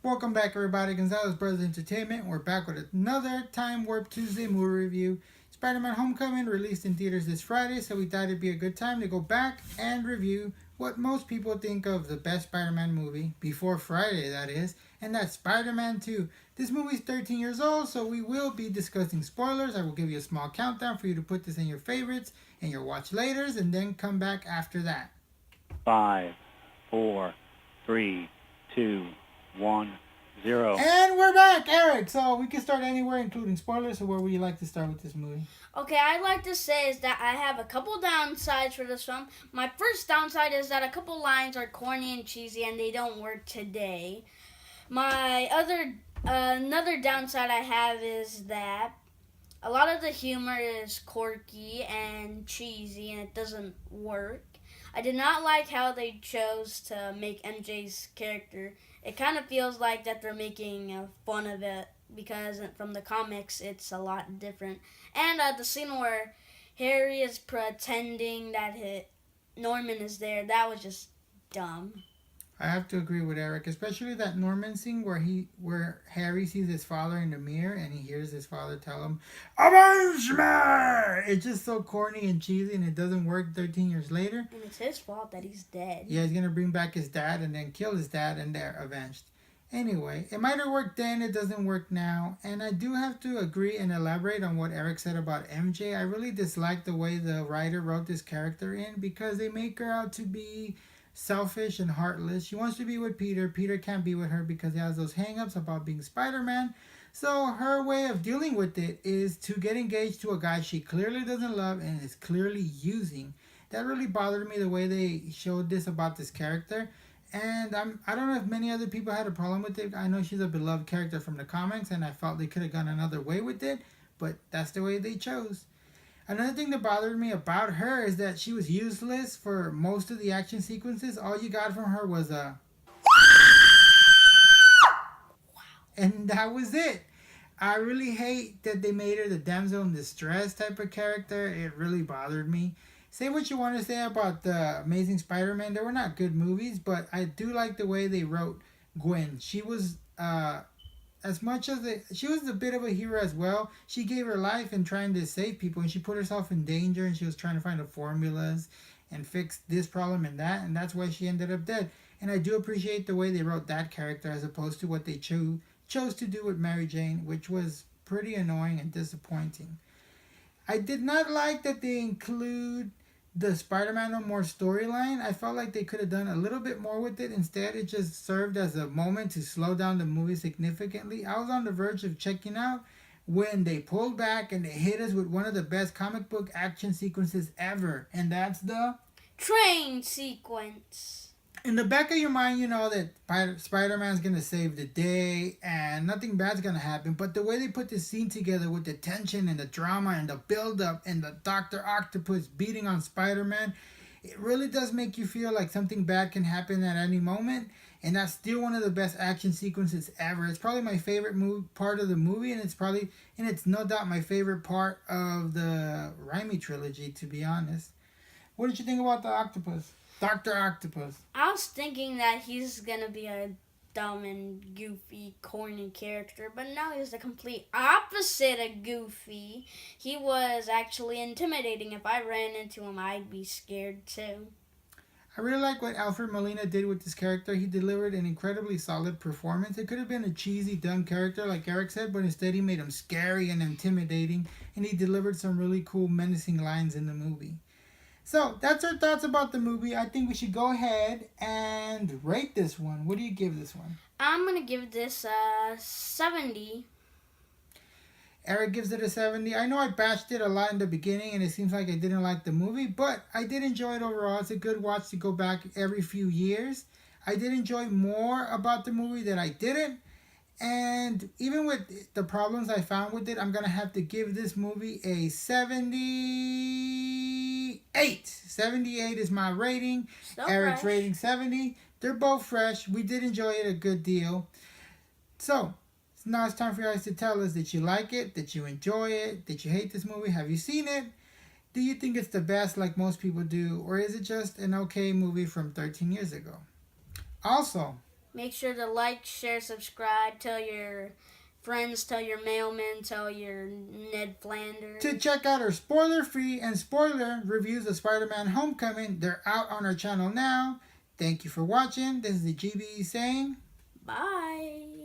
Welcome back, everybody. Gonzalez Brothers Entertainment. We're back with another Time Warp Tuesday movie review. Spider-Man Homecoming released in theaters this Friday, so we thought it'd be a good time to go back and review what most people think of the best Spider-Man movie, before Friday that is, and that's Spider-Man 2. This movie's 13 years old, so we will be discussing spoilers. I will give you a small countdown for you to put this in your favorites and your watch laters, and then come back after that. 5, 4, 3, 2, 1, 0. And we're back, Eric. So we can start anywhere, including spoilers. So where would you like to start with this movie? Okay, I'd like to say is that I have a couple downsides for this film. My first downside is that a couple lines are corny and cheesy and they don't work today. My another downside I have is that a lot of the humor is quirky and cheesy and it doesn't work. I did not like how they chose to make MJ's character. It kind of feels like that they're making fun of it because from the comics it's a lot different. And the scene where Harry is pretending that Norman is there, that was just dumb. I have to agree with Eric, especially that Norman scene where Harry sees his father in the mirror and he hears his father tell him, "Avenge me!" It's just so corny and cheesy, and it doesn't work 13 years later. And it's his fault that he's dead. Yeah, he's gonna bring back his dad and then kill his dad, and they're avenged. Anyway, it might have worked then, it doesn't work now. And I do have to agree and elaborate on what Eric said about MJ. I really dislike the way the writer wrote this character in, because they make her out to be selfish and heartless. She wants to be with Peter. Peter can't be with her because he has those hang-ups about being Spider-Man. So her way of dealing with it is to get engaged to a guy she clearly doesn't love and is clearly using. That really bothered me, the way they showed this about this character. And I don't know if many other people had a problem with it. I know she's a beloved character from the comics, and I felt they could have gone another way with it, but that's the way they chose. Another thing that bothered me about her is that she was useless for most of the action sequences. All you got from her was a... and that was it. I really hate that they made her the damsel in distress type of character. It really bothered me. Say what you want to say about the Amazing Spider-Man. They were not good movies, but I do like the way they wrote Gwen. She was... she was a bit of a hero as well. She gave her life in trying to save people, and she put herself in danger, and she was trying to find the formulas and fix this problem and that, and that's why she ended up dead. And I do appreciate the way they wrote that character as opposed to what they chose to do with Mary Jane, which was pretty annoying and disappointing. I did not like that they include the Spider-Man No More storyline. I felt like they could have done a little bit more with it. Instead, it just served as a moment to slow down the movie significantly. I was on the verge of checking out when they pulled back and they hit us with one of the best comic book action sequences ever. And that's the... train sequence. In the back of your mind, you know that Spider-Man's going to save the day and nothing bad's going to happen. But the way they put this scene together with the tension and the drama and the build-up and the Dr. Octopus beating on Spider-Man, it really does make you feel like something bad can happen at any moment. And that's still one of the best action sequences ever. It's probably my favorite part of the movie, and it's no doubt my favorite part of the Raimi trilogy, to be honest. What did you think about the octopus? Dr. Octopus. I was thinking that he's gonna be a dumb and goofy, corny character, but now he's the complete opposite of goofy. He was actually intimidating. If I ran into him, I'd be scared too. I really like what Alfred Molina did with this character. He delivered an incredibly solid performance. It could have been a cheesy, dumb character like Eric said, but instead he made him scary and intimidating, and he delivered some really cool, menacing lines in the movie. So, that's our thoughts about the movie. I think we should go ahead and rate this one. What do you give this one? I'm going to give this a 70. Eric gives it a 70. I know I bashed it a lot in the beginning, and it seems like I didn't like the movie, but I did enjoy it overall. It's a good watch to go back every few years. I did enjoy more about the movie than I didn't. And even with the problems I found with it, I'm going to have to give this movie a 78. 78 is my rating. So Eric's fresh. rating 70. They're both fresh. We did enjoy it a good deal. So, now it's time for you guys to tell us that you like it, that you enjoy it, that you hate this movie. Have you seen it? Do you think it's the best like most people do? Or is it just an okay movie from 13 years ago? Also, Make sure to like, share, subscribe. Tell your friends, tell your mailman, tell your Ned Flanders. To check out our spoiler-free and spoiler reviews of Spider-Man Homecoming, they're out on our channel now. Thank you for watching. This is the GBE saying Bye.